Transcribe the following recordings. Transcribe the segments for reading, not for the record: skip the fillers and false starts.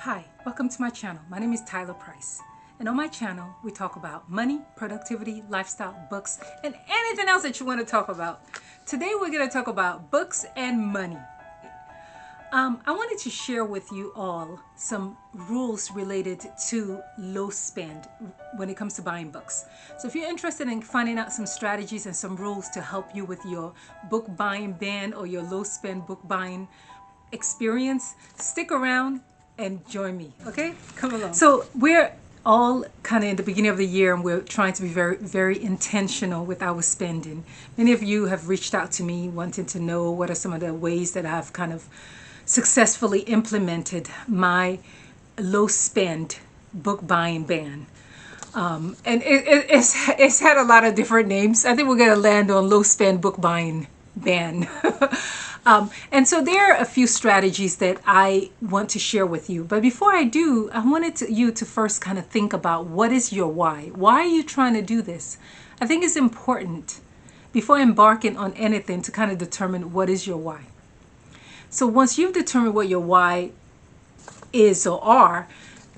Hi, welcome to my channel. My name is Tyler Price. And on my channel, we talk about money, productivity, lifestyle, books, and anything else that you want to talk about. Today, we're going to talk about books and money. I wanted to share with you all some rules related to low spend when it comes to buying books. So if you're interested in finding out some strategies and some rules to help you with your book buying ban or your low spend book buying experience, stick around and join me, okay? Come along. So we're all kind of in the beginning of the year and we're trying to be very, very intentional with our spending. Many of you have reached out to me wanting to know what are some of the ways that I've kind of successfully implemented my low spend book buying ban. And it's had a lot of different names. I think we're going to land on low spend book buying ban. And so there are a few strategies that I want to share with you. But before I do, I wanted you to first kind of think about what is your why? Why are you trying to do this? I think it's important before embarking on anything to kind of determine what is your why. So once you've determined what your why is or are,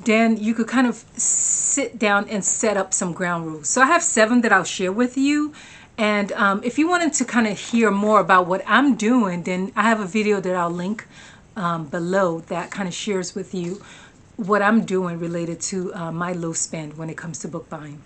then you could kind of sit down and set up some ground rules. So I have 7 that I'll share with you. And if you wanted to kind of hear more about what I'm doing, then I have a video that I'll link below that kind of shares with you what I'm doing related to my low spend when it comes to book buying.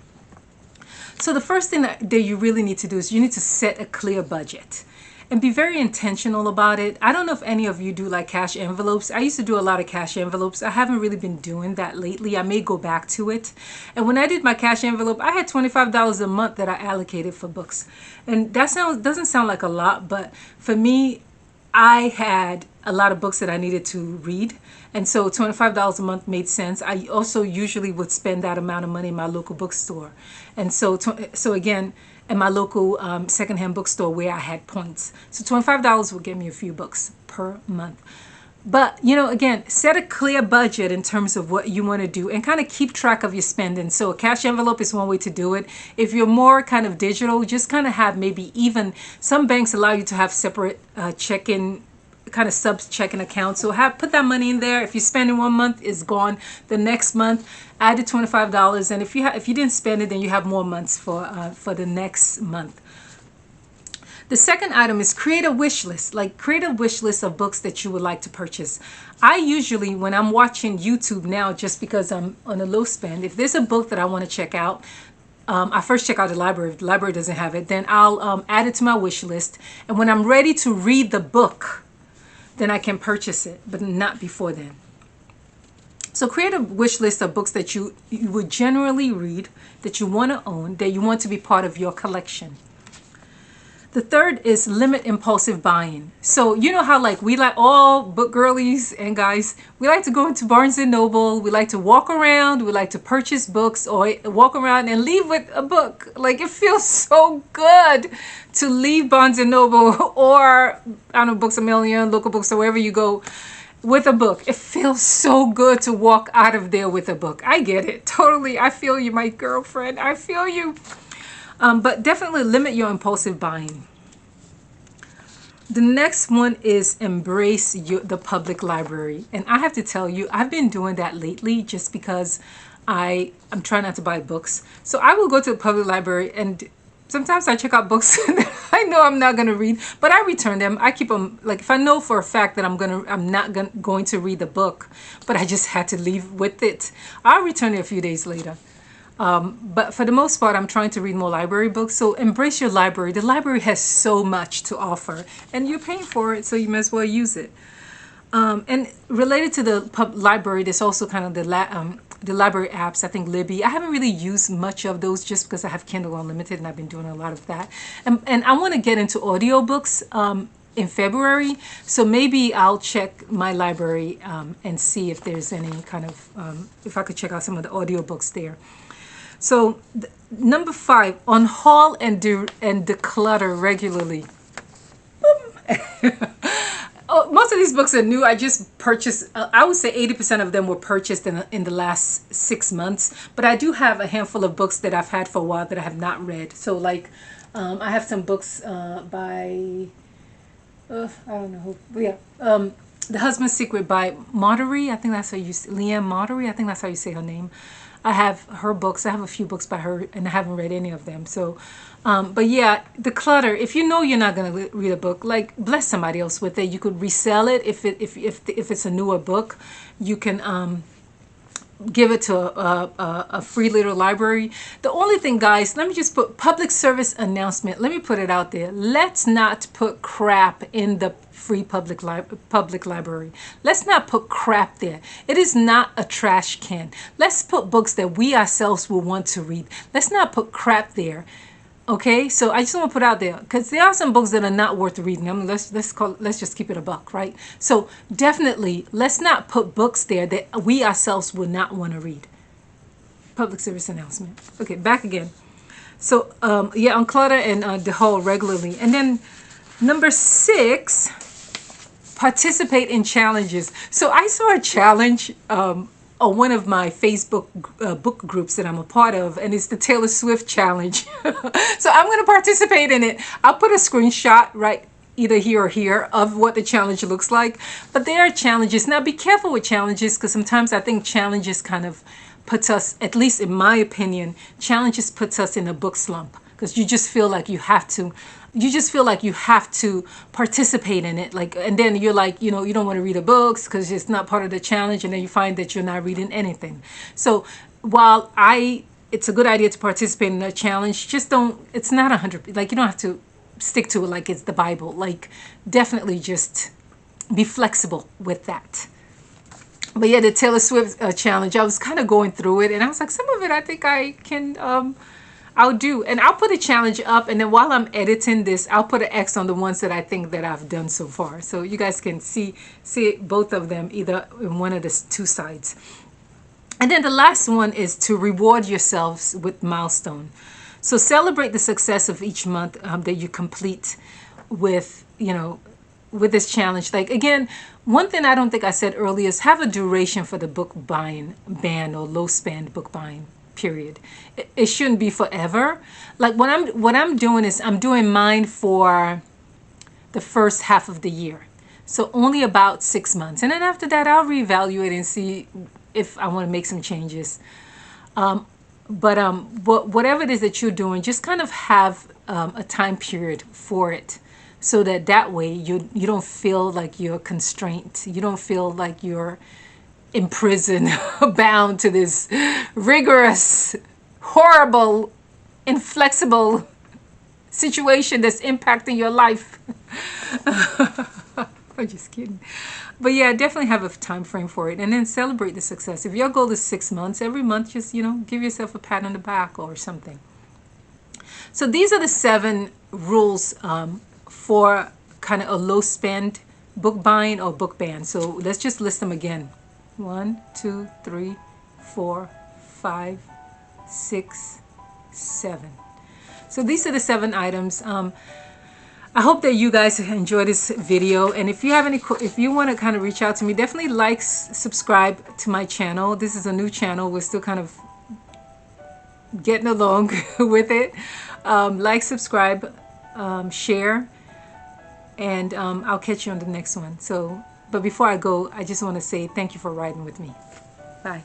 So the first thing that you really need to do is you need to set a clear budget and be very intentional about it. I don't know if any of you do like cash envelopes. I used to do a lot of cash envelopes. I haven't really been doing that lately. I may go back to it. And when I did my cash envelope, I had $25 a month that I allocated for books. And that doesn't sound like a lot, but for me, I had a lot of books that I needed to read. And so $25 a month made sense. I also usually would spend that amount of money in my local bookstore. And so again, in my local secondhand bookstore where I had points. So $25 would get me a few books per month. But, again, set a clear budget in terms of what you want to do and kind of keep track of your spending. So a cash envelope is one way to do it. If you're more kind of digital, just kind of have maybe even some banks allow you to have separate checking kind of sub checking account. So put that money in there. If you spend in 1 month, it's gone the next month. Add the $25, and if you didn't spend it, then you have more months for the next month. The second item is create a wish list. Like create a wish list of books that you would like to purchase. I usually, when I'm watching YouTube now, just because I'm on a low spend, if there's a book that I want to check out, I first check out the library. If the library doesn't have it, then I'll add it to my wish list. And when I'm ready to read the book, then I can purchase it, but not before then. So create a wish list of books that you would generally read, that you want to own, that you want to be part of your collection. The third is limit impulsive buying. So you know how we like all book girlies and guys, we like to go into Barnes and Noble, we like to walk around, we like to purchase books or walk around and leave with a book. Like it feels so good to leave Barnes and Noble or I don't know, Books A Million, local books, or wherever you go with a book. It feels so good to walk out of there with a book. I get it. Totally. I feel you, my girlfriend. I feel you. But definitely limit your impulsive buying. The next one is embrace the public library. And I have to tell you, I've been doing that lately just because I'm trying not to buy books. So I will go to the public library and sometimes I check out books that I know I'm not going to read, but I return them. I keep them, like if I know for a fact that I'm not going to read the book, but I just had to leave with it, I'll return it a few days later. But for the most part, I'm trying to read more library books. So embrace your library. The library has so much to offer and you're paying for it, so you might as well use it. And related to the library, there's also kind of the library apps. I think Libby. I haven't really used much of those just because I have Kindle Unlimited and I've been doing a lot of that. And I want to get into audiobooks in February. So maybe I'll check my library and see if there's any kind of, if I could check out some of the audiobooks there. So number 5, unhaul and declutter regularly. Oh, most of these books are new. I just purchased, I would say 80% of them were purchased in the last 6 months. But I do have a handful of books that I've had for a while that I have not read. So like, I have some books by, I don't know who, yeah. The Husband's Secret by Marjorie. I think that's how you say, Leanne Marjorie. I think that's how you say her name. I have her books. I have a few books by her, and I haven't read any of them. So, but yeah, Declutter. If you know you're not going to read a book, like bless somebody else with it. You could resell it if it's a newer book. You can give it to a free little library. The only thing, guys, let me just put public service announcement. Let me put it out there. Let's not put crap in the free public library. Let's not put crap there. It is not a trash can. Let's put books that we ourselves will want to read. Let's not put crap there. Okay, so I just want to put out there because there are some books that are not worth reading. I mean, let's just keep it a buck, right? So definitely, let's not put books there that we ourselves would not want to read. Public service announcement. Okay, back again. So yeah, unclutter and dehaul regularly, and then number 6, participate in challenges. So I saw a challenge on one of my Facebook book groups that I'm a part of, and it's the Taylor Swift challenge. So I'm going to participate in it. I'll put a screenshot right either here or here of what the challenge looks like. But there are challenges. Now be careful with challenges, because sometimes I think challenges kind of puts us, at least in my opinion, challenges puts us in a book slump, because you just feel like you have to participate in it, like, and then you're like, you don't want to read the books because it's not part of the challenge, and then you find that you're not reading anything. So while it's a good idea to participate in a challenge, just don't, it's not 100, like, you don't have to stick to it like it's the Bible. Like, definitely just be flexible with that. But yeah, the Taylor Swift challenge, I was kind of going through it, and I was like, some of it I think I can I'll do, and I'll put a challenge up, and then while I'm editing this, I'll put an X on the ones that I think that I've done so far, so you guys can see both of them, either in one of the 2 sides. And then the last one is to reward yourselves with milestone. So celebrate the success of each month that you complete with with this challenge. Like, again, one thing I don't think I said earlier is have a duration for the book buying ban, or low spend book buying period. It shouldn't be forever. Like, what I'm doing is I'm doing mine for the first half of the year, so only about 6 months, and then after that I'll reevaluate and see if I want to make some changes. But whatever it is that you're doing, just kind of have a time period for it, so that way you don't feel like you're constrained. You don't feel like you're in prison, bound to this rigorous, horrible, inflexible situation that's impacting your life. I'm just kidding. But yeah, definitely have a time frame for it, and then celebrate the success. If your goal is 6 months, every month just give yourself a pat on the back or something. So these are the 7 rules for kind of a low spend book buying or book ban. So let's just list them again. 1, 2, 3, 4, 5, 6, 7. So these are the 7 items. I hope that you guys enjoy this video, and if you want to kind of reach out to me, definitely like, subscribe to my channel. This is a new channel. We're still kind of getting along with it. Like, subscribe, share, and I'll catch you on the next one. But before I go, I just want to say thank you for riding with me. Bye.